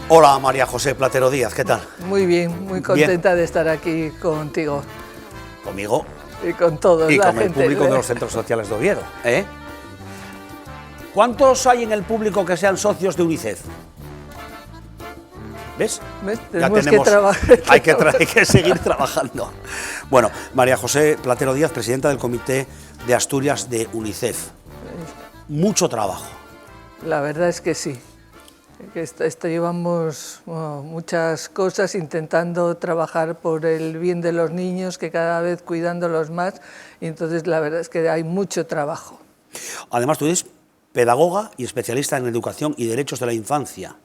Hola María José Platero Díaz, ¿qué tal? Muy bien, muy contenta de estar aquí contigo. Conmigo. Y con todos, y la con gente. el público de los centros sociales de Oviedo. ¿Cuántos hay en el público que sean socios de UNICEF? ¿Ves? Tenemos que trabajar. Hay que seguir trabajando. Bueno, María José Platero Díaz, presidenta del Comité de Asturias de UNICEF. Mucho trabajo. La verdad es que sí. Llevamos muchas cosas intentando trabajar por el bien de los niños, que cada vez cuidándolos más, y entonces la verdad es que hay mucho trabajo. Además, tú eres pedagoga y especialista en educación y derechos de la infancia.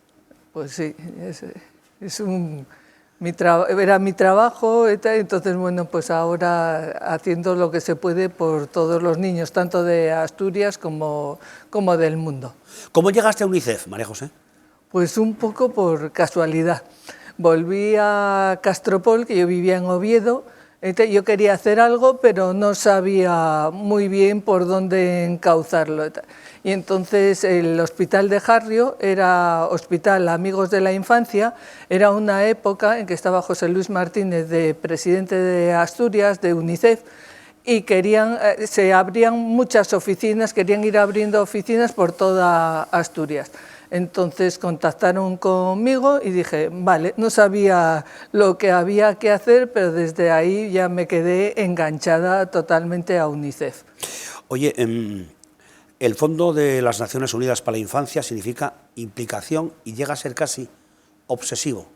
Pues sí, era mi trabajo, entonces bueno, pues ahora haciendo lo que se puede por todos los niños, tanto de Asturias como del mundo. ¿Cómo llegaste a UNICEF, María José? Pues un poco por casualidad. Volví a Castropol, que yo vivía en Oviedo. Yo quería hacer algo, pero no sabía muy bien por dónde encauzarlo. Y entonces el Hospital de Jarrio era Hospital Amigos de la Infancia. Era una época en que estaba José Luis Martínez de presidente de Asturias, de UNICEF, y se abrían muchas oficinas, querían ir abriendo oficinas por toda Asturias. Entonces contactaron conmigo y dije, vale, no sabía lo que había que hacer, pero desde ahí ya me quedé enganchada totalmente a UNICEF. Oye, el Fondo de las Naciones Unidas para la Infancia significa implicación y llega a ser casi obsesivo.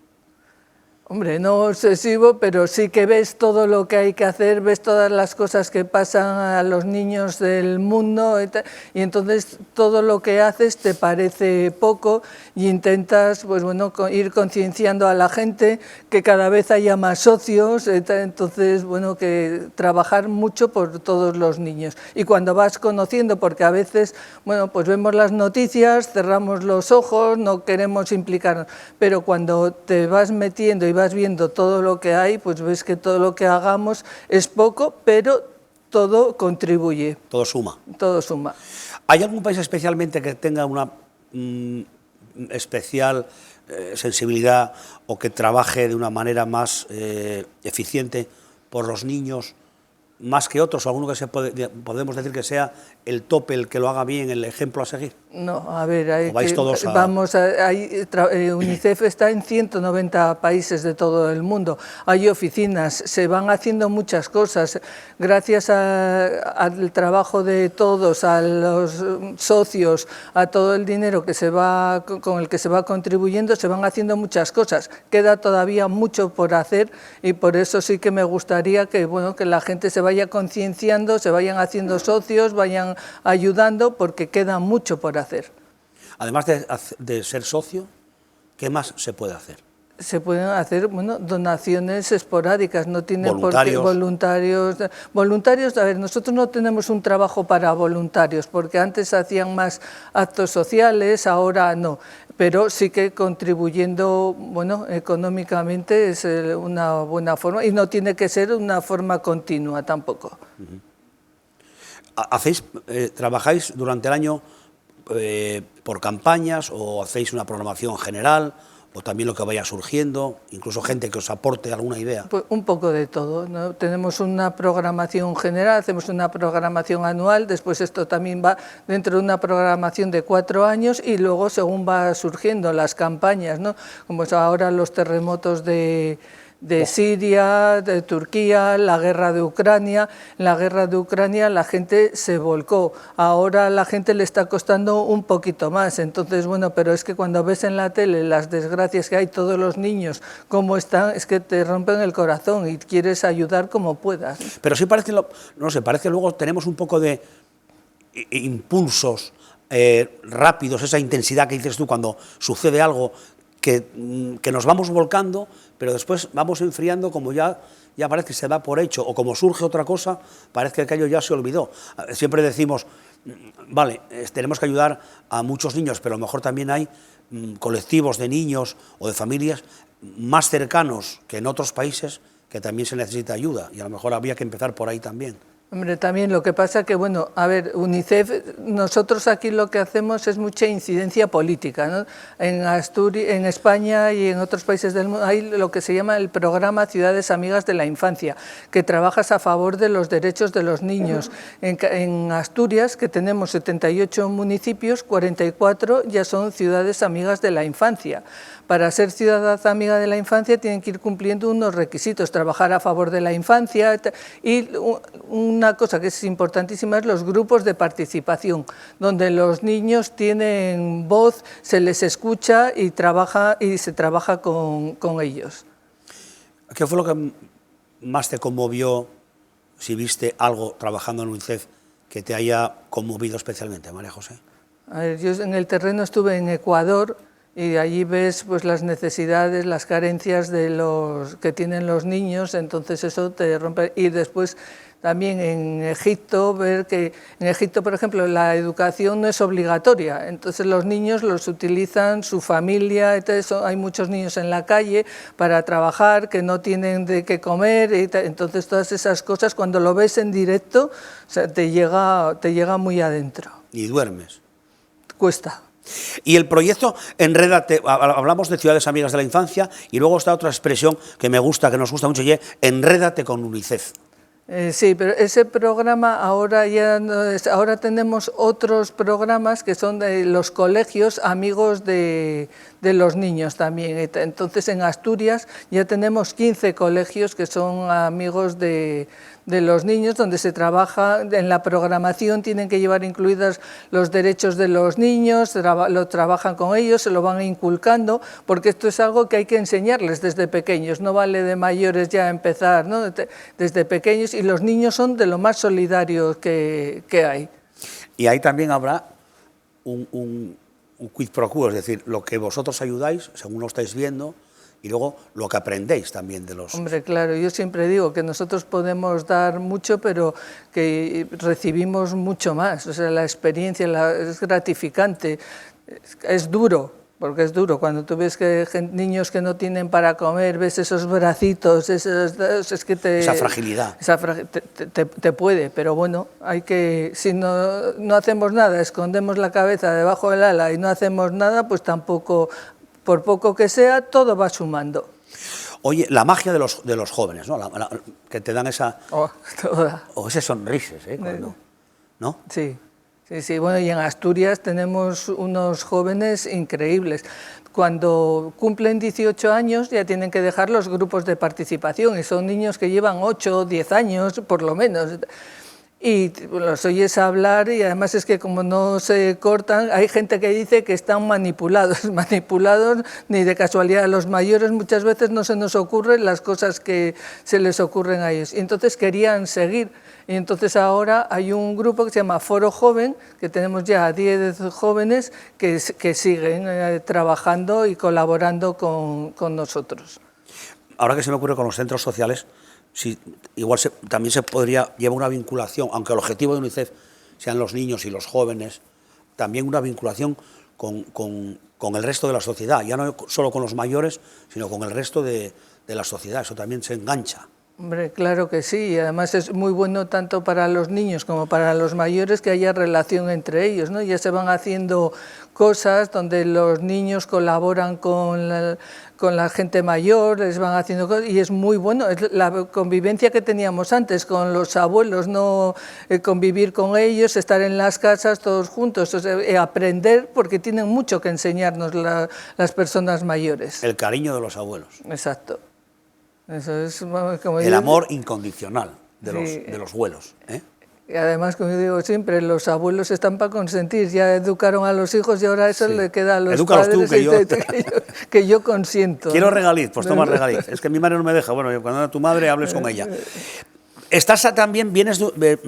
Hombre, no obsesivo, pero sí que ves todo lo que hay que hacer, ves todas las cosas que pasan a los niños del mundo y entonces todo lo que haces te parece poco y intentas pues bueno, ir concienciando a la gente, que cada vez haya más socios, entonces bueno, que trabajar mucho por todos los niños. Y cuando vas conociendo, porque a veces bueno, pues vemos las noticias, cerramos los ojos, no queremos implicarnos, pero cuando te vas metiendo y vas viendo todo lo que hay, pues ves que todo lo que hagamos es poco, pero todo contribuye. Todo suma. Todo suma. ¿Hay algún país especialmente que tenga una especial sensibilidad o que trabaje de una manera más eficiente por los niños, más que otros, o alguno que podemos decir que sea el tope, el que lo haga bien, el ejemplo a seguir? No, a ver, UNICEF está en 190 países de todo el mundo, hay oficinas, se van haciendo muchas cosas, gracias al trabajo de todos, a los socios, a todo el dinero con el que se va contribuyendo, se van haciendo muchas cosas, queda todavía mucho por hacer y por eso sí que me gustaría que, bueno, que la gente se vaya concienciando, se vayan haciendo socios, vayan ayudando, porque queda mucho por hacer. Además de ser socio, ¿qué más se puede hacer? Se pueden hacer bueno, donaciones esporádicas, no tienen voluntarios. Por qué voluntarios, a ver, nosotros no tenemos un trabajo para voluntarios, porque antes hacían más actos sociales, ahora no, pero sí que contribuyendo bueno, económicamente es una buena forma y no tiene que ser una forma continua tampoco. ¿Trabajáis durante el año por campañas o hacéis una programación general o también lo que vaya surgiendo, incluso gente que os aporte alguna idea? Pues un poco de todo, ¿no? Tenemos una programación general, hacemos una programación anual, después esto también va dentro de una programación de 4 años y luego según va surgiendo las campañas, ¿no? Como ahora los terremotos de Siria, de Turquía, la guerra de Ucrania. En la guerra de Ucrania la gente se volcó, ahora a la gente le está costando un poquito más, entonces bueno, pero es que cuando ves en la tele las desgracias que hay, todos los niños cómo están, es que te rompen el corazón y quieres ayudar como puedas. Pero sí parece, no sé, parece que luego tenemos un poco de impulsos rápidos, esa intensidad que dices tú cuando sucede algo, que nos vamos volcando, pero después vamos enfriando, como ya parece que se da por hecho, o como surge otra cosa, parece que aquello ya se olvidó. Siempre decimos, vale, tenemos que ayudar a muchos niños, pero a lo mejor también hay colectivos de niños o de familias más cercanos que en otros países que también se necesita ayuda, y a lo mejor habría que empezar por ahí también. Hombre, también lo que pasa que, bueno, a ver, UNICEF, nosotros aquí lo que hacemos es mucha incidencia política, ¿no? En Asturias, en España y en otros países del mundo hay lo que se llama el programa Ciudades Amigas de la Infancia, que trabajas a favor de los derechos de los niños. En Asturias, que tenemos 78 municipios, 44 ya son ciudades amigas de la infancia. Para ser ciudad amiga de la infancia tienen que ir cumpliendo unos requisitos, trabajar a favor de la infancia y una cosa que es importantísima es los grupos de participación, donde los niños tienen voz, se les escucha y se trabaja con ellos. ¿Qué fue lo que más te conmovió, si viste algo trabajando en UNICEF que te haya conmovido especialmente, María José? A ver, yo en el terreno estuve en Ecuador y allí ves pues las necesidades, las carencias de los que tienen los niños, entonces eso te rompe. Y después también en Egipto, ver que en Egipto, por ejemplo, la educación no es obligatoria, entonces los niños los utilizan su familia, entonces hay muchos niños en la calle para trabajar, que no tienen de qué comer, entonces todas esas cosas cuando lo ves en directo, o sea, te llega muy adentro. ¿Y duermes? Cuesta. Y el proyecto Enrédate, hablamos de ciudades amigas de la infancia y luego está otra expresión que me gusta, que nos gusta mucho, y es Enrédate con UNICEF. Sí, pero ese programa ahora ya no es, ahora tenemos otros programas que son de los colegios amigos de los niños también. Entonces en Asturias ya tenemos 15 colegios que son amigos de los niños, donde se trabaja en la programación, tienen que llevar incluidos los derechos de los niños, lo trabajan con ellos, se lo van inculcando, porque esto es algo que hay que enseñarles desde pequeños, no vale de mayores ya empezar, ¿no? Desde pequeños, y los niños son de lo más solidarios que hay. Y ahí también habrá un quid pro quo, es decir, lo que vosotros ayudáis, según lo estáis viendo, y luego lo que aprendéis también de los... Hombre, claro, yo siempre digo que nosotros podemos dar mucho, pero que recibimos mucho más. O sea, la experiencia es gratificante, es duro, porque es duro. Cuando tú ves que niños que no tienen para comer, ves esos bracitos, es que esa fragilidad. Te puede, pero bueno, hay que, si no hacemos nada, escondemos la cabeza debajo del ala y no hacemos nada, pues tampoco... Por poco que sea, todo va sumando. Oye, la magia de los jóvenes, ¿no? Que te dan esa... Toda. O ese sonrises, cuando, ¿no? Sí, sí, sí. Bueno, y en Asturias tenemos unos jóvenes increíbles. Cuando cumplen 18 años ya tienen que dejar los grupos de participación y son niños que llevan 8 o 10 años, por lo menos. Y los oyes hablar y además es que como no se cortan, hay gente que dice que están manipulados ni de casualidad. Los mayores muchas veces no se nos ocurren las cosas que se les ocurren a ellos. Y entonces querían seguir. Y entonces ahora hay un grupo que se llama Foro Joven, que tenemos ya 10 jóvenes que siguen trabajando y colaborando con nosotros. Ahora que se me ocurre con los centros sociales, sí, igual también se podría llevar una vinculación, aunque el objetivo de UNICEF sean los niños y los jóvenes, también una vinculación con el resto de la sociedad, ya no solo con los mayores, sino con el resto de la sociedad, eso también se engancha. Hombre, claro que sí, y además es muy bueno tanto para los niños como para los mayores que haya relación entre ellos, ¿no? Ya se van haciendo cosas donde los niños colaboran con la gente mayor, les van haciendo cosas, y es muy bueno, es la convivencia que teníamos antes con los abuelos, no convivir con ellos, estar en las casas todos juntos, o sea, aprender, porque tienen mucho que enseñarnos las personas mayores. El cariño de los abuelos. Exacto. Eso es, como el amor incondicional de los abuelos. Y además, como yo digo siempre, los abuelos están para consentir, ya educaron a los hijos y ahora eso le queda a los Edúcalos padres tú, que yo consiento. Quiero regaliz, pues toma regaliz. Es que mi madre no me deja, bueno, cuando tu madre hables con ella. Estás también, vienes de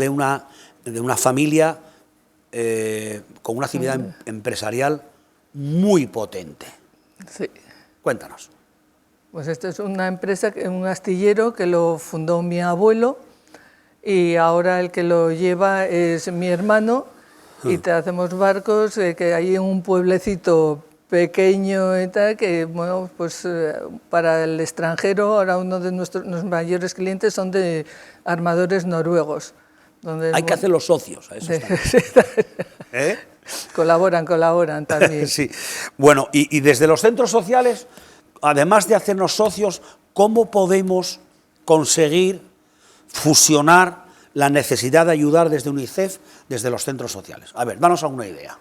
una familia con una actividad empresarial muy potente. Sí. Cuéntanos. Pues esto es una empresa, un astillero que lo fundó mi abuelo y ahora el que lo lleva es mi hermano y te hacemos barcos que hay en un pueblecito pequeño y tal, que bueno, pues para el extranjero ahora uno de nuestros mayores clientes son de armadores noruegos. Donde, hay que hacer los socios, a eso ¿Eh? Colaboran también. Sí. Bueno, y desde los centros sociales, además de hacernos socios, ¿cómo podemos conseguir fusionar la necesidad de ayudar desde UNICEF, desde los centros sociales? A ver, danos alguna idea.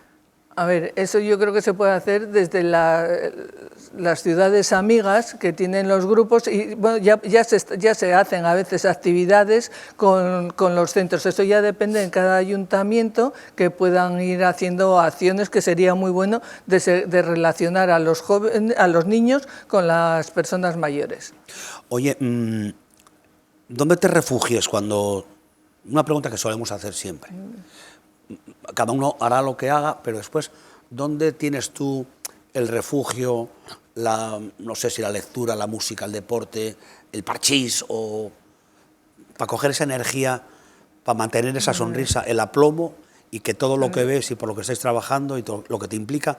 A ver, eso yo creo que se puede hacer desde las ciudades amigas que tienen los grupos y bueno, ya se hacen a veces actividades con los centros. Eso ya depende de cada ayuntamiento que puedan ir haciendo acciones, que sería muy bueno de relacionar a los jóvenes, a los niños con las personas mayores. Oye, ¿dónde te refugias cuando...? Una pregunta que solemos hacer siempre. Cada uno hará lo que haga, pero después, ¿dónde tienes tú el refugio, no sé si la lectura, la música, el deporte, el parchís, o para coger esa energía, para mantener esa sonrisa, el aplomo, y que todo lo que ves y por lo que estáis trabajando y todo lo que te implica,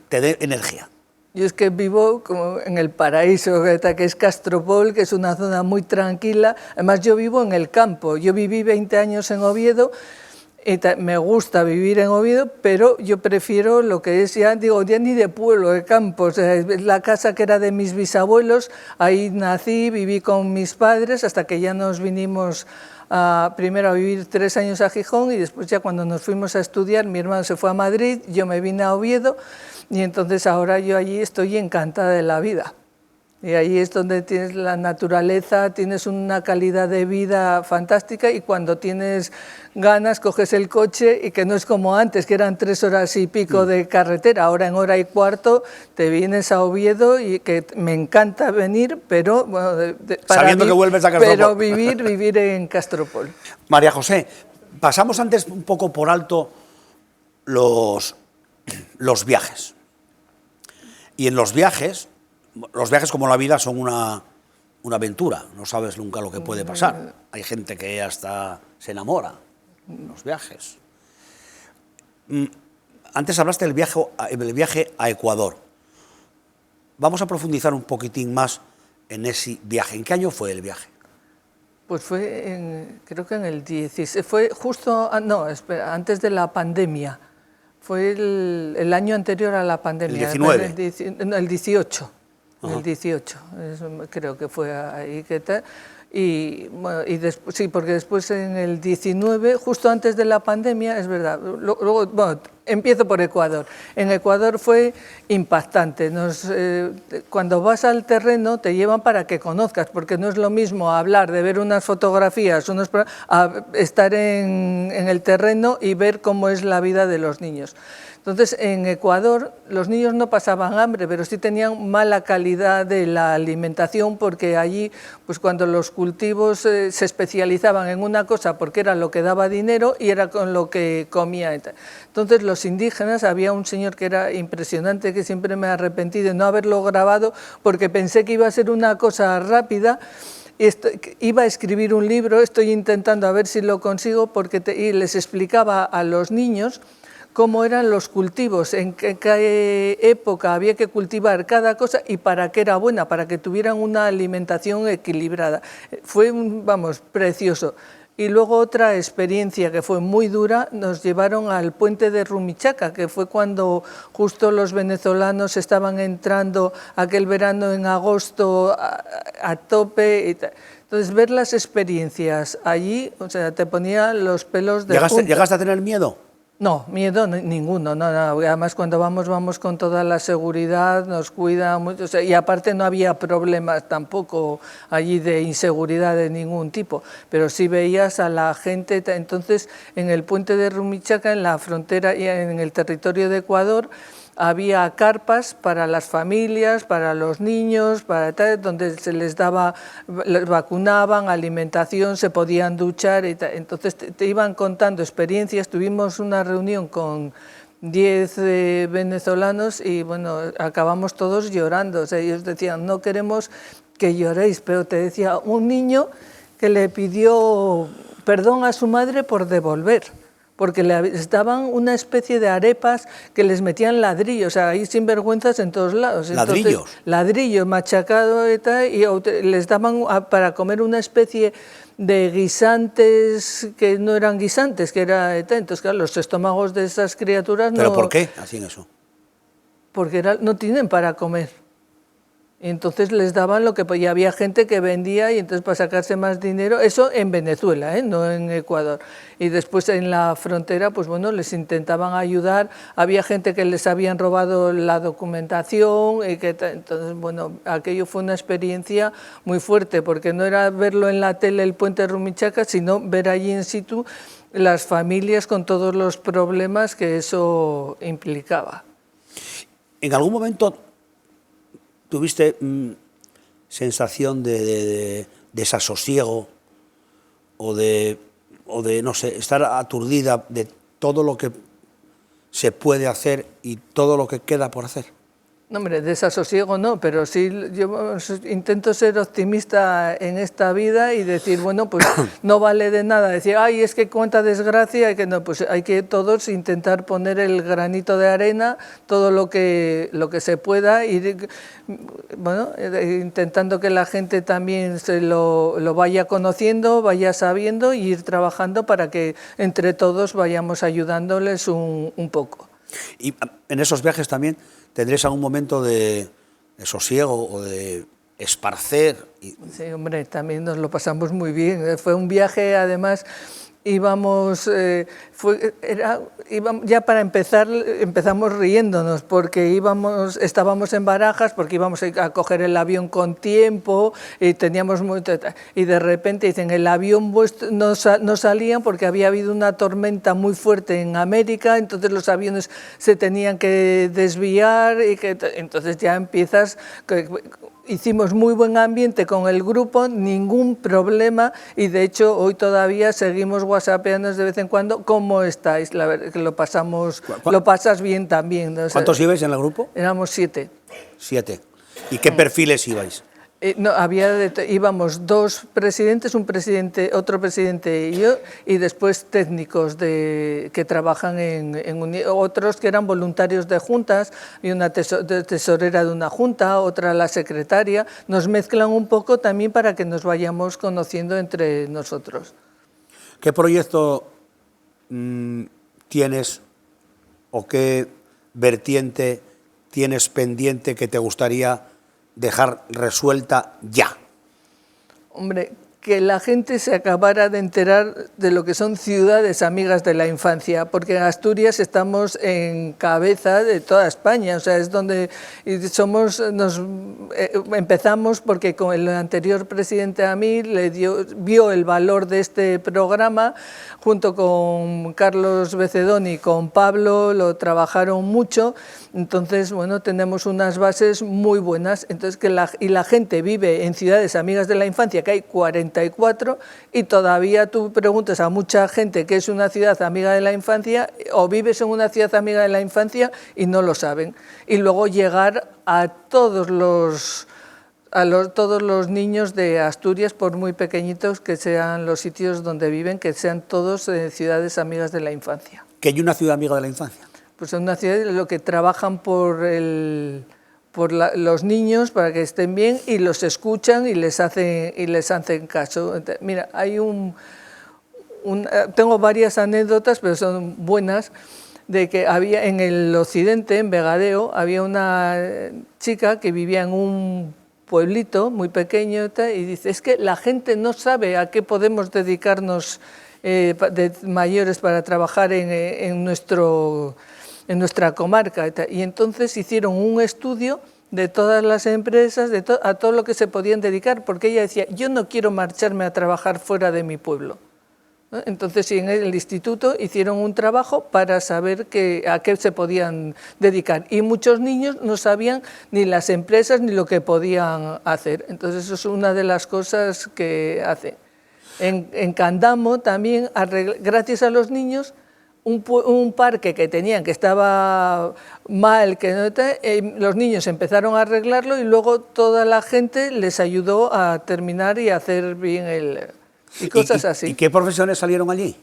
te dé energía? Yo es que vivo como en el paraíso, que es Castropol, que es una zona muy tranquila. Además, yo vivo en el campo. Yo viví 20 años en Oviedo, y me gusta vivir en Oviedo, pero yo prefiero lo que es ya ni de pueblo, de campo. O sea, la casa que era de mis bisabuelos, ahí nací, viví con mis padres, hasta que ya nos vinimos primero a vivir 3 años a Gijón, y después ya cuando nos fuimos a estudiar, mi hermano se fue a Madrid, yo me vine a Oviedo, y entonces ahora yo allí estoy encantada de la vida. Y ahí es donde tienes la naturaleza, tienes una calidad de vida fantástica, y cuando tienes ganas coges el coche, y que no es como antes, que eran 3 horas y pico de carretera, ahora en 1 hora y cuarto te vienes a Oviedo, y que me encanta venir, pero bueno, sabiendo que vuelves a Castropol. Pero vivir en Castropol. María José, pasamos antes un poco por alto los viajes. Y en los viajes como la vida son una aventura, no sabes nunca lo que puede pasar. Hay gente que hasta se enamora en los viajes. Antes hablaste del viaje a Ecuador. Vamos a profundizar un poquitín más en ese viaje. ¿En qué año fue el viaje? Pues fue, creo que en el 16, fue justo, antes de la pandemia. Fue el año anterior a la pandemia. ¿El 19? El 18. El 18, creo que fue ahí que tal. Y, bueno, después, sí, porque después en el 19, justo antes de la pandemia, es verdad, luego, bueno, empiezo por Ecuador. En Ecuador fue impactante. Cuando vas al terreno te llevan para que conozcas, porque no es lo mismo hablar de ver unas fotografías, a estar en el terreno y ver cómo es la vida de los niños. Entonces, en Ecuador los niños no pasaban hambre, pero sí tenían mala calidad de la alimentación, porque allí, pues cuando los cultivos se especializaban en una cosa porque era lo que daba dinero y era con lo que comía. Entonces, los indígenas, había un señor que era impresionante, que siempre me arrepentí de no haberlo grabado, porque pensé que iba a ser una cosa rápida. Iba a escribir un libro, estoy intentando a ver si lo consigo, y les explicaba a los niños cómo eran los cultivos, en qué época había que cultivar cada cosa y para qué era buena, para que tuvieran una alimentación equilibrada. Fue, precioso. Y luego otra experiencia que fue muy dura, nos llevaron al puente de Rumichaca, que fue cuando justo los venezolanos estaban entrando aquel verano en agosto a tope. Entonces, ver las experiencias allí, o sea, te ponía los pelos de punta. ¿Llegaste a tener miedo? No, miedo ninguno, no. Además cuando vamos con toda la seguridad, nos cuidan mucho, y aparte no había problemas tampoco allí de inseguridad de ningún tipo, pero sí veías a la gente. Entonces, en el puente de Rumichaca, en la frontera y en el territorio de Ecuador, había carpas para las familias, para los niños, donde se les vacunaban, alimentación, se podían duchar. Entonces te iban contando experiencias. Tuvimos una reunión con 10 venezolanos y bueno, acabamos todos llorando. O sea, ellos decían, no queremos que lloréis, pero te decía un niño que le pidió perdón a su madre por devolver, porque les daban una especie de arepas que les metían ladrillos, o sea, hay sinvergüenzas en todos lados. Entonces, ¿Ladrillos? Ladrillo machacado y tal, y les daban para comer una especie de guisantes que no eran guisantes, que era... Entonces, claro, los estómagos de esas criaturas no... ¿Pero por qué hacían eso? Porque no tienen para comer. Y entonces les daban lo que podía. Había gente que vendía y entonces para sacarse más dinero, eso en Venezuela, no en Ecuador. Y después en la frontera, pues bueno, les intentaban ayudar. Había gente que les habían robado la documentación. Entonces, bueno, aquello fue una experiencia muy fuerte, porque no era verlo en la tele, el puente de Rumichaca, sino ver allí in situ las familias con todos los problemas que eso implicaba. ¿En algún momento tuviste sensación de desasosiego o de, no sé, estar aturdida de todo lo que se puede hacer y todo lo que queda por hacer? No, hombre, desasosiego no, pero sí yo intento ser optimista en esta vida y decir, bueno, pues no vale de nada decir, ay, es que cuánta desgracia, y que no, pues hay que todos intentar poner el granito de arena, todo lo que se pueda, ir, bueno, intentando que la gente también se lo vaya conociendo, vaya sabiendo, y ir trabajando para que entre todos vayamos ayudándoles un poco. Y en esos viajes también tendréis algún momento de sosiego o de esparcer. Sí, hombre, también nos lo pasamos muy bien. Fue un viaje, además, íbamos, ya para empezar, empezamos riéndonos, porque estábamos en Barajas, porque íbamos a coger el avión con tiempo, y teníamos y de repente dicen, el avión no salía porque había habido una tormenta muy fuerte en América, entonces los aviones se tenían que desviar, entonces ya empiezas... Hicimos muy buen ambiente con el grupo, ningún problema, y de hecho hoy todavía seguimos whatsappeándonos de vez en cuando. ¿Cómo estáis? La verdad que lo pasas bien también, ¿no? O sea, ¿cuántos ibais en el grupo? Éramos 7. 7. ¿Y qué perfiles ibais? No, íbamos 2 presidentes, otro presidente y yo, y después técnicos que trabajan otros que eran voluntarios de juntas, y una tesorera de una junta, otra la secretaria. Nos mezclan un poco también para que nos vayamos conociendo entre nosotros. ¿Qué proyecto tienes o qué vertiente tienes pendiente que te gustaría dejar resuelta ya? Hombre, que la gente se acabara de enterar de lo que son ciudades amigas de la infancia, porque en Asturias estamos en cabeza de toda España, o sea, es donde empezamos porque con el anterior presidente a mí vio el valor de este programa, junto con Carlos Becedón y con Pablo lo trabajaron mucho, entonces, bueno, tenemos unas bases muy buenas, entonces y la gente vive en ciudades amigas de la infancia, que hay 44, y todavía tú preguntas a mucha gente qué es una ciudad amiga de la infancia, o vives en una ciudad amiga de la infancia y no lo saben. Y luego llegar a todos los niños de Asturias, por muy pequeñitos que sean los sitios donde viven, que sean todos ciudades amigas de la infancia. ¿Qué hay una ciudad amiga de la infancia? Pues en una ciudad lo que trabajan por los niños para que estén bien, y los escuchan y les hacen caso. Mira, tengo varias anécdotas, pero son buenas, de que había en el occidente, en Vegadeo, había una chica que vivía en un pueblito muy pequeño, y dice, es que la gente no sabe a qué podemos dedicarnos de mayores para trabajar en nuestra comarca, y entonces hicieron un estudio de todas las empresas, a todo lo que se podían dedicar, porque ella decía, yo no quiero marcharme a trabajar fuera de mi pueblo. Entonces, en el instituto hicieron un trabajo para saber a qué se podían dedicar, y muchos niños no sabían ni las empresas ni lo que podían hacer. Entonces, eso es una de las cosas que hacen. En Candamo también, gracias a los niños, un parque que tenían que estaba mal, los niños empezaron a arreglarlo, y luego toda la gente les ayudó a terminar y a hacer bien y cosas así. ¿Y qué profesiones salieron allí?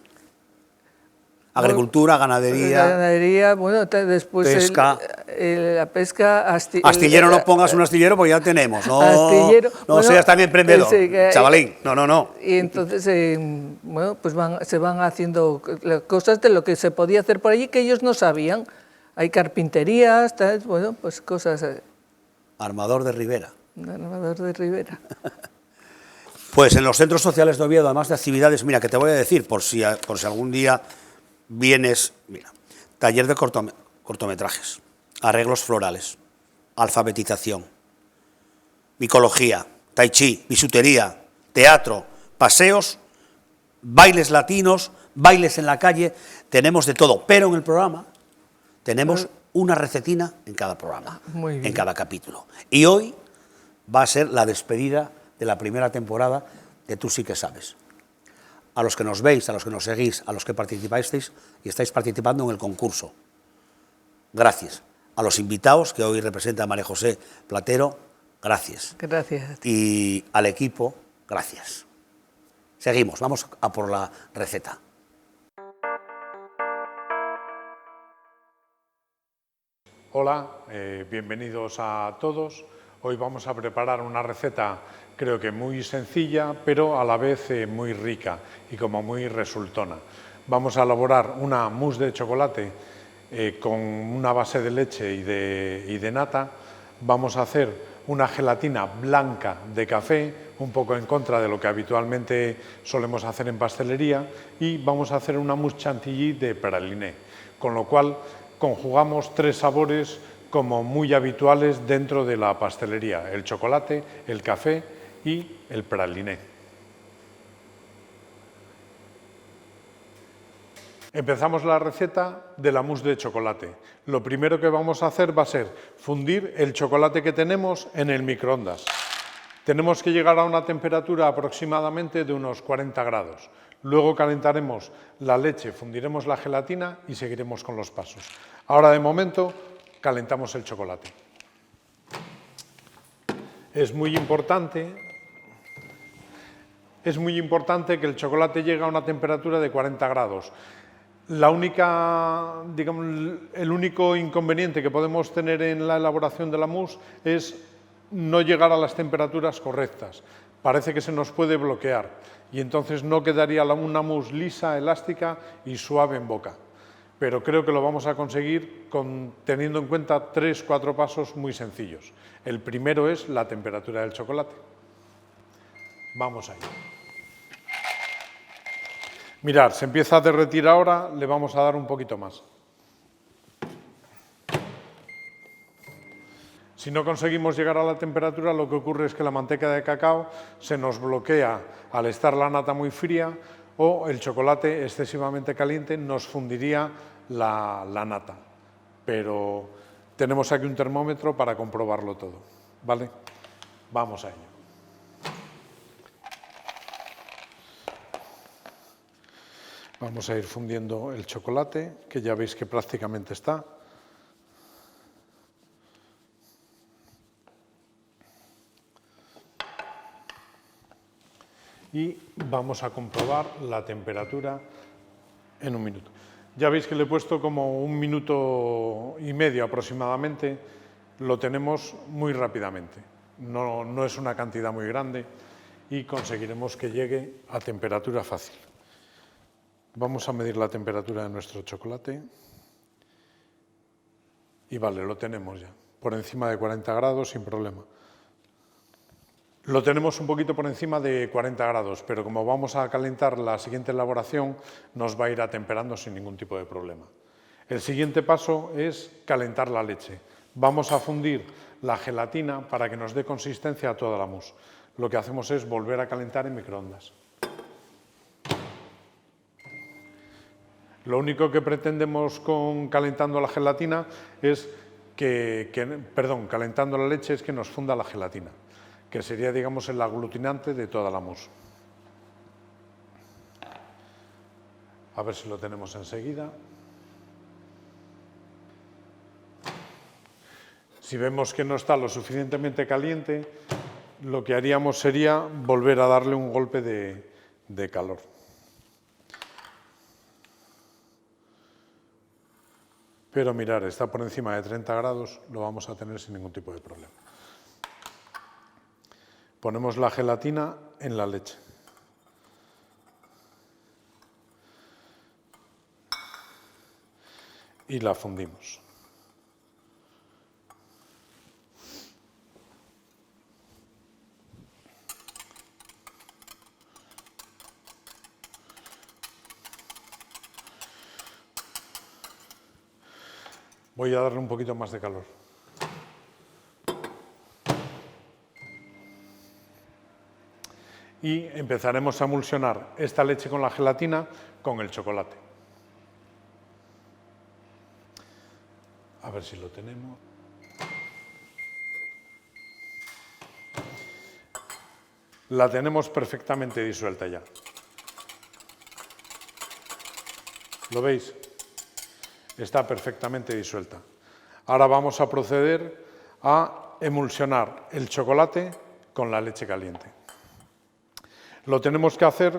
Agricultura, ganadería, ganadería, bueno, después pesca. La pesca... Astillero, no pongas un astillero porque ya tenemos. No, astillero, no bueno, seas también emprendedor, sí, chavalín. No. Y entonces, bueno, pues se van haciendo cosas de lo que se podía hacer por allí que ellos no sabían. Hay carpinterías, tal, bueno, pues cosas... Armador de Ribera. Armador de Ribera. Pues en los centros sociales de Oviedo, además de actividades, mira, que te voy a decir, por si algún día vienes, mira, taller de cortometrajes, arreglos florales, alfabetización, micología, tai chi, bisutería, teatro, paseos, bailes latinos, bailes en la calle, tenemos de todo, pero en el programa tenemos una recetina en cada programa, en cada capítulo. Y hoy va a ser la despedida de la primera temporada de Tú sí que sabes. A los que nos veis, a los que nos seguís, a los que participasteis y estáis participando en el concurso, gracias. A los invitados, que hoy representa a María José Platero, gracias. Gracias. Y al equipo, gracias. Seguimos, vamos a por la receta. Hola, bienvenidos a todos. Hoy vamos a preparar una receta, creo que muy sencilla, pero a la vez muy rica y como muy resultona. Vamos a elaborar una mousse de chocolate con una base de leche y de nata. Vamos a hacer una gelatina blanca de café, un poco en contra de lo que habitualmente solemos hacer en pastelería, y vamos a hacer una mousse chantilly de praliné, con lo cual conjugamos 3 sabores como muy habituales dentro de la pastelería: el chocolate, el café y el praliné. Empezamos la receta de la mousse de chocolate. Lo primero que vamos a hacer va a ser fundir el chocolate que tenemos en el microondas. Tenemos que llegar a una temperatura aproximadamente de unos 40 grados. Luego calentaremos la leche, fundiremos la gelatina y seguiremos con los pasos. Ahora, de momento, calentamos el chocolate. Es muy importante que el chocolate llegue a una temperatura de 40 grados. El único inconveniente que podemos tener en la elaboración de la mousse es no llegar a las temperaturas correctas. Parece que se nos puede bloquear y entonces no quedaría una mousse lisa, elástica y suave en boca. Pero creo que lo vamos a conseguir teniendo en cuenta 3-4 pasos muy sencillos. El primero es la temperatura del chocolate. Vamos allá. Mirad, se empieza a derretir ahora, le vamos a dar un poquito más. Si no conseguimos llegar a la temperatura, lo que ocurre es que la manteca de cacao se nos bloquea al estar la nata muy fría, o el chocolate excesivamente caliente nos fundiría la nata. Pero tenemos aquí un termómetro para comprobarlo todo, ¿vale? Vamos a ello. Vamos a ir fundiendo el chocolate, que ya veis que prácticamente está. Y vamos a comprobar la temperatura en un minuto. Ya veis que le he puesto como 1 minuto y medio aproximadamente. Lo tenemos muy rápidamente. No es una cantidad muy grande y conseguiremos que llegue a temperatura fácil. Vamos a medir la temperatura de nuestro chocolate. Y vale, lo tenemos ya. Por encima de 40 grados sin problema. Lo tenemos un poquito por encima de 40 grados, pero como vamos a calentar la siguiente elaboración, nos va a ir atemperando sin ningún tipo de problema. El siguiente paso es calentar la leche. Vamos a fundir la gelatina para que nos dé consistencia a toda la mousse. Lo que hacemos es volver a calentar en microondas. Lo único que pretendemos con calentando la gelatina es calentando la leche es que nos funda la gelatina, que sería, digamos, el aglutinante de toda la mousse. A ver si lo tenemos enseguida. Si vemos que no está lo suficientemente caliente, lo que haríamos sería volver a darle un golpe de calor. pero mirar, está por encima de 30 grados, lo vamos a tener sin ningún tipo de problema. Ponemos la gelatina en la leche. Y la fundimos. Voy a darle un poquito más de calor. Y empezaremos a emulsionar esta leche con la gelatina con el chocolate. A ver si lo tenemos. La tenemos perfectamente disuelta ya. ¿Lo veis? Está perfectamente disuelta. Ahora vamos a proceder a emulsionar el chocolate con la leche caliente. Lo tenemos que hacer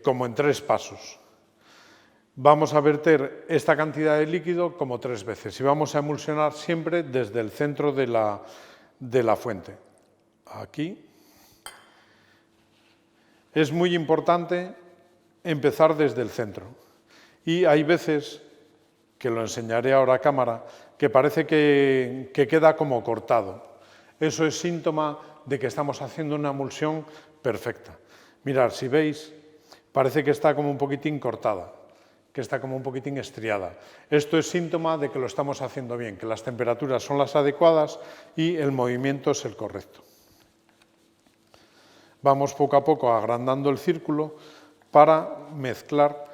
como en 3 pasos. Vamos a verter esta cantidad de líquido como 3 veces y vamos a emulsionar siempre desde el centro de la fuente. Aquí. Es muy importante empezar desde el centro. Y hay veces, que lo enseñaré ahora a cámara, que parece que queda como cortado. Eso es síntoma de que estamos haciendo una emulsión perfecta. Mirad, si veis, parece que está como un poquitín cortada, que está como un poquitín estriada. Esto es síntoma de que lo estamos haciendo bien, que las temperaturas son las adecuadas y el movimiento es el correcto. Vamos poco a poco agrandando el círculo para mezclar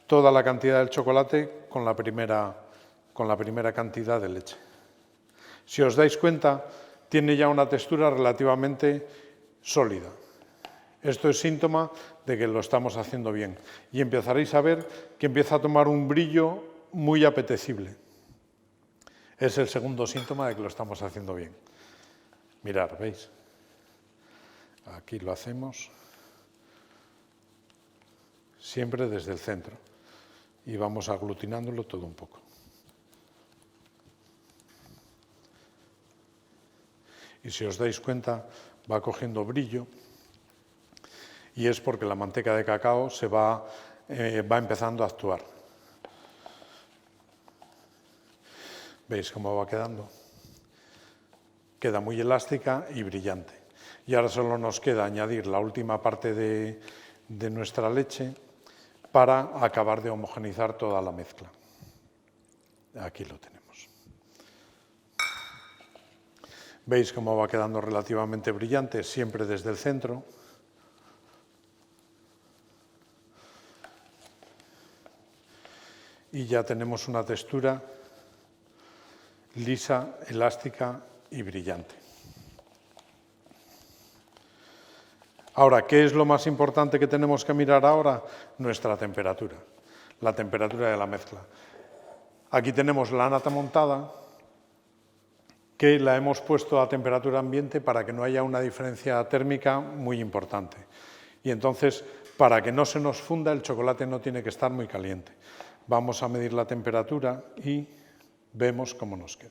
toda la cantidad del chocolate con la primera cantidad de leche. Si os dais cuenta, tiene ya una textura relativamente sólida. Esto es síntoma de que lo estamos haciendo bien y empezaréis a ver que empieza a tomar un brillo muy apetecible. Es el segundo síntoma de que lo estamos haciendo bien. Mirad, ¿veis? Aquí lo hacemos siempre desde el centro y vamos aglutinándolo todo un poco. Y si os dais cuenta, va cogiendo brillo y es porque la manteca de cacao va empezando a actuar. ¿Veis cómo va quedando? Queda muy elástica y brillante. Y ahora solo nos queda añadir la última parte de nuestra leche para acabar de homogeneizar toda la mezcla. Aquí lo tenemos. ¿Veis cómo va quedando relativamente brillante? Siempre desde el centro. Y ya tenemos una textura lisa, elástica y brillante. Ahora, ¿qué es lo más importante que tenemos que mirar ahora? Nuestra temperatura, la temperatura de la mezcla. Aquí tenemos la nata montada, que la hemos puesto a temperatura ambiente para que no haya una diferencia térmica muy importante. Y entonces, para que no se nos funda, el chocolate no tiene que estar muy caliente. Vamos a medir la temperatura y vemos cómo nos queda.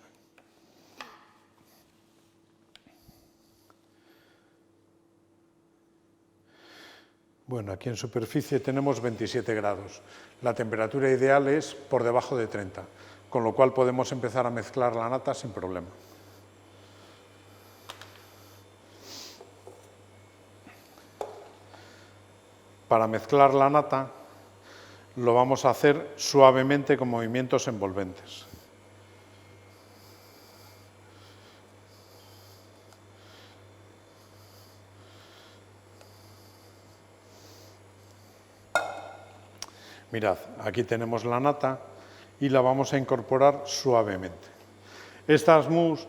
Bueno, aquí en superficie tenemos 27 grados. La temperatura ideal es por debajo de 30, con lo cual podemos empezar a mezclar la nata sin problema. Para mezclar la nata lo vamos a hacer suavemente con movimientos envolventes. Mirad, aquí tenemos la nata y la vamos a incorporar suavemente. Esta mousse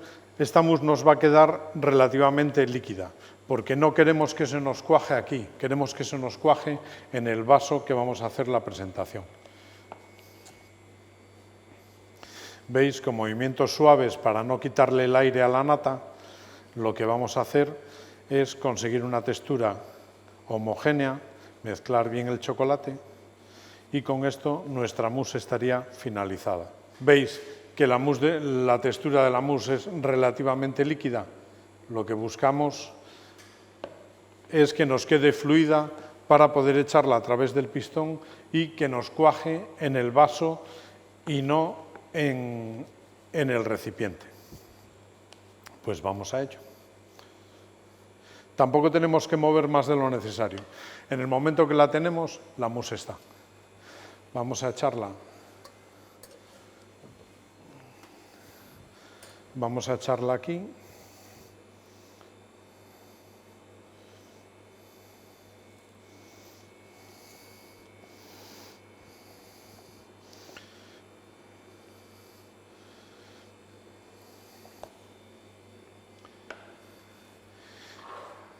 nos va a quedar relativamente líquida, porque no queremos que se nos cuaje aquí, queremos que se nos cuaje en el vaso que vamos a hacer la presentación. Veis, con movimientos suaves para no quitarle el aire a la nata, lo que vamos a hacer es conseguir una textura homogénea, mezclar bien el chocolate y con esto nuestra mousse estaría finalizada. ¿Veis que la textura de la mousse es relativamente líquida? Lo que buscamos es que nos quede fluida para poder echarla a través del pistón y que nos cuaje en el vaso y no en el recipiente. Pues vamos a ello. Tampoco tenemos que mover más de lo necesario. En el momento que la tenemos, la mousse está. Vamos a echarla. Vamos a echarla aquí.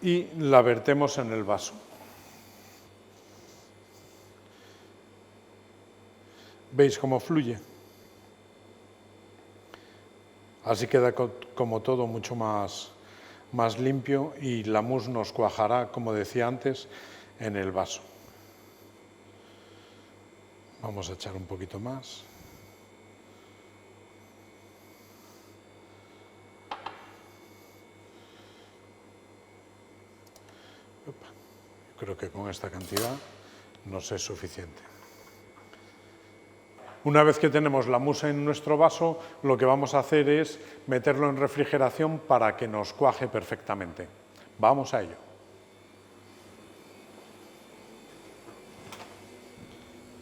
Y la vertemos en el vaso. ¿Veis cómo fluye? Así queda como todo mucho más limpio y la mousse nos cuajará, como decía antes, en el vaso. Vamos a echar un poquito más. Creo que con esta cantidad nos es suficiente. Una vez que tenemos la mousse en nuestro vaso, lo que vamos a hacer es meterlo en refrigeración para que nos cuaje perfectamente. Vamos a ello.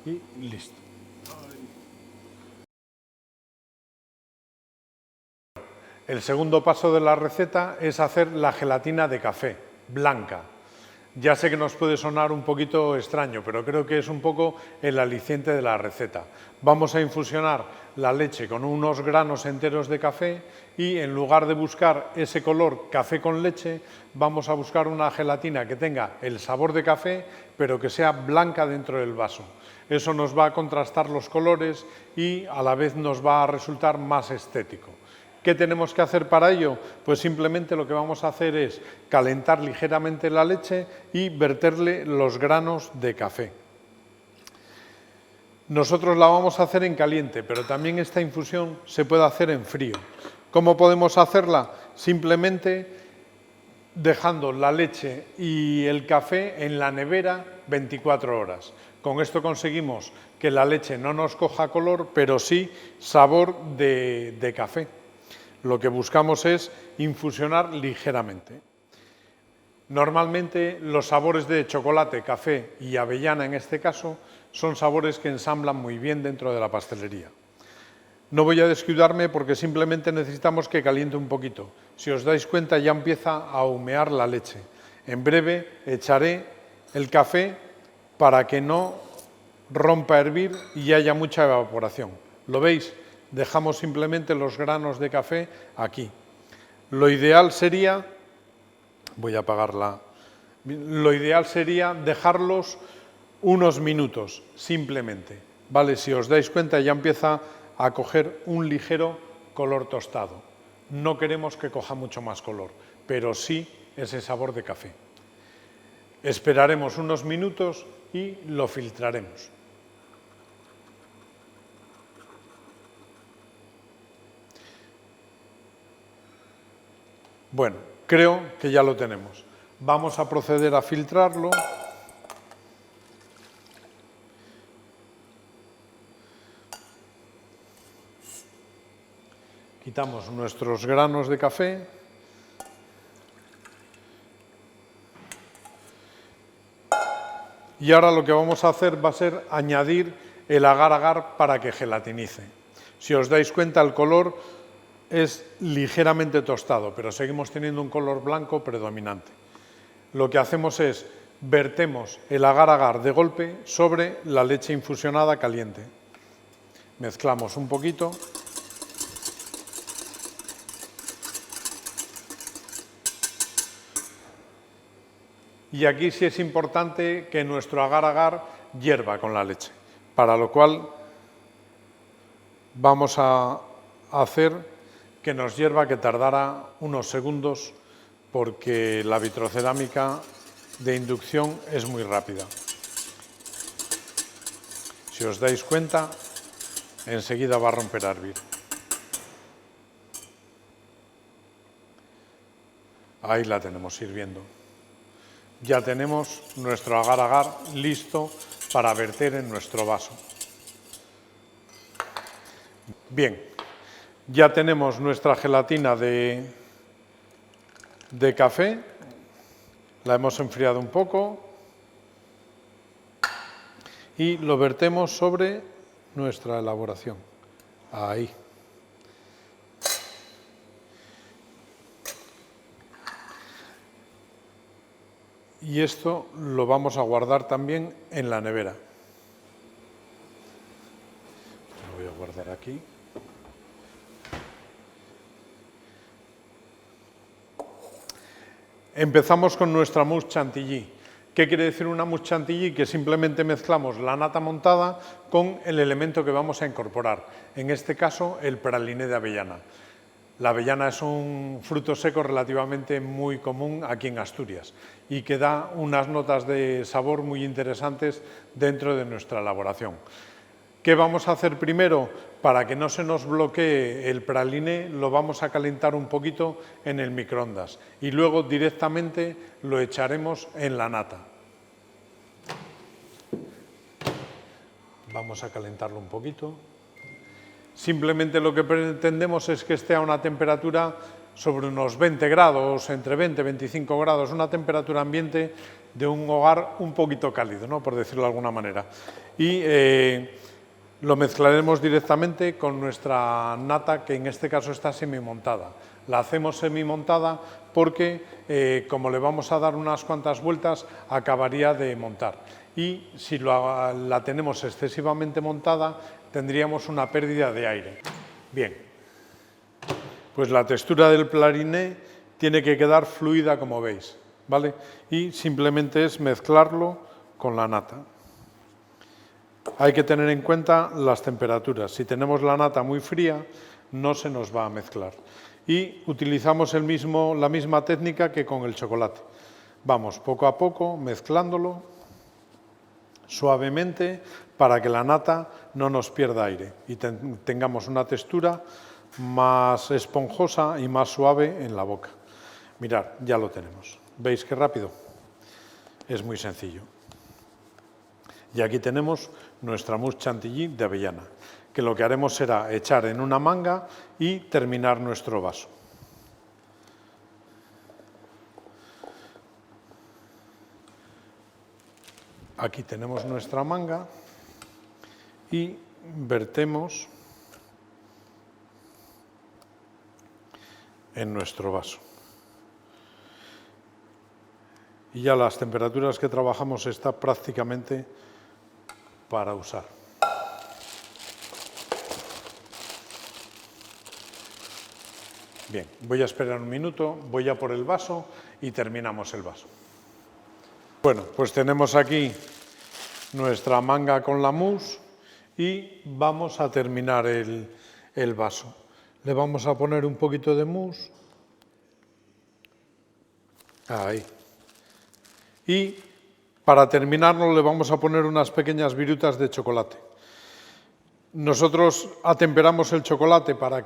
Y listo. El segundo paso de la receta es hacer la gelatina de café, blanca. Ya sé que nos puede sonar un poquito extraño, pero creo que es un poco el aliciente de la receta. Vamos a infusionar la leche con unos granos enteros de café y en lugar de buscar ese color café con leche, vamos a buscar una gelatina que tenga el sabor de café, pero que sea blanca dentro del vaso. Eso nos va a contrastar los colores y a la vez nos va a resultar más estético. ¿Qué tenemos que hacer para ello? Pues simplemente lo que vamos a hacer es calentar ligeramente la leche y verterle los granos de café. Nosotros la vamos a hacer en caliente, pero también esta infusión se puede hacer en frío. ¿Cómo podemos hacerla? Simplemente dejando la leche y el café en la nevera 24 horas. Con esto conseguimos que la leche no nos coja color, pero sí sabor de café. Lo que buscamos es infusionar ligeramente. Normalmente los sabores de chocolate, café y avellana en este caso son sabores que ensamblan muy bien dentro de la pastelería. No voy a descuidarme porque simplemente necesitamos que caliente un poquito. Si os dais cuenta ya empieza a humear la leche. En breve echaré el café para que no rompa a hervir y haya mucha evaporación. ¿Lo veis? Dejamos simplemente los granos de café aquí. Lo ideal sería, voy a apagarla, lo ideal sería dejarlos unos minutos, simplemente. Vale, si os dais cuenta ya empieza a coger un ligero color tostado. No queremos que coja mucho más color, pero sí ese sabor de café. Esperaremos unos minutos y lo filtraremos. Bueno, creo que ya lo tenemos. Vamos a proceder a filtrarlo. Quitamos nuestros granos de café. Y ahora lo que vamos a hacer va a ser añadir el agar-agar para que gelatinice. Si os dais cuenta, el color es ligeramente tostado, pero seguimos teniendo un color blanco predominante. Lo que hacemos es vertemos el agar-agar de golpe sobre la leche infusionada caliente. Mezclamos un poquito. Y aquí sí es importante que nuestro agar-agar hierva con la leche, para lo cual vamos a hacer que nos hierva, que tardará unos segundos, porque la vitrocerámica de inducción es muy rápida. Si os dais cuenta, enseguida va a romper a hervir. Ahí la tenemos hirviendo. Ya tenemos nuestro agar-agar listo para verter en nuestro vaso. Bien, ya tenemos nuestra gelatina de café. La hemos enfriado un poco y lo vertemos sobre nuestra elaboración. Ahí. Y esto lo vamos a guardar también en la nevera. Lo voy a guardar aquí. Empezamos con nuestra mousse chantilly. ¿Qué quiere decir una mousse chantilly? Que simplemente mezclamos la nata montada con el elemento que vamos a incorporar. En este caso, el praliné de avellana. La avellana es un fruto seco relativamente muy común aquí en Asturias y que da unas notas de sabor muy interesantes dentro de nuestra elaboración. ¿Qué vamos a hacer primero? Para que no se nos bloquee el praliné, lo vamos a calentar un poquito en el microondas y luego directamente lo echaremos en la nata. Vamos a calentarlo un poquito. Simplemente lo que pretendemos es que esté a una temperatura sobre unos 20 grados, entre 20 y 25 grados, una temperatura ambiente de un hogar un poquito cálido, ¿no? Por decirlo de alguna manera. Y lo mezclaremos directamente con nuestra nata, que en este caso está semimontada. La hacemos semimontada porque, como le vamos a dar unas cuantas vueltas, acabaría de montar. Y si la tenemos excesivamente montada, tendríamos una pérdida de aire. Bien, pues la textura del praliné tiene que quedar fluida, como veis, ¿vale? Y simplemente es mezclarlo con la nata. Hay que tener en cuenta las temperaturas. Si tenemos la nata muy fría, no se nos va a mezclar. Y utilizamos la misma técnica que con el chocolate. Vamos poco a poco mezclándolo suavemente para que la nata no nos pierda aire y tengamos una textura más esponjosa y más suave en la boca. Mirad, ya lo tenemos. ¿Veis qué rápido? Es muy sencillo. Y aquí tenemos nuestra mousse chantilly de avellana, que lo que haremos será echar en una manga y terminar nuestro vaso. Aquí tenemos nuestra manga y vertemos en nuestro vaso. Y ya las temperaturas que trabajamos está prácticamente para usar. Bien, voy a esperar un minuto, voy a por el vaso y terminamos el vaso. Bueno, pues tenemos aquí nuestra manga con la mousse y vamos a terminar el vaso. Le vamos a poner un poquito de mousse. Ahí. Y para terminarlo le vamos a poner unas pequeñas virutas de chocolate. Nosotros atemperamos el chocolate para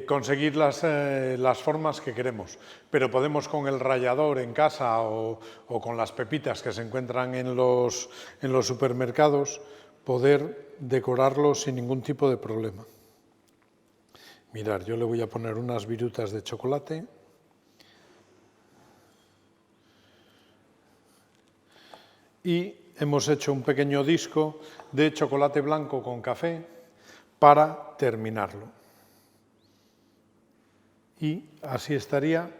conseguir las formas que queremos, pero podemos con el rallador en casa o con las pepitas que se encuentran en los supermercados poder decorarlo sin ningún tipo de problema. Mirad, yo le voy a poner unas virutas de chocolate. Y hemos hecho un pequeño disco de chocolate blanco con café para terminarlo. Y así estaría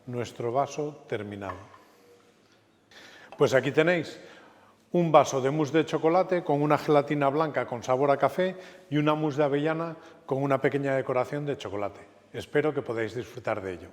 nuestro vaso terminado. Pues aquí tenéis un vaso de mousse de chocolate con una gelatina blanca con sabor a café y una mousse de avellana con una pequeña decoración de chocolate. Espero que podáis disfrutar de ello.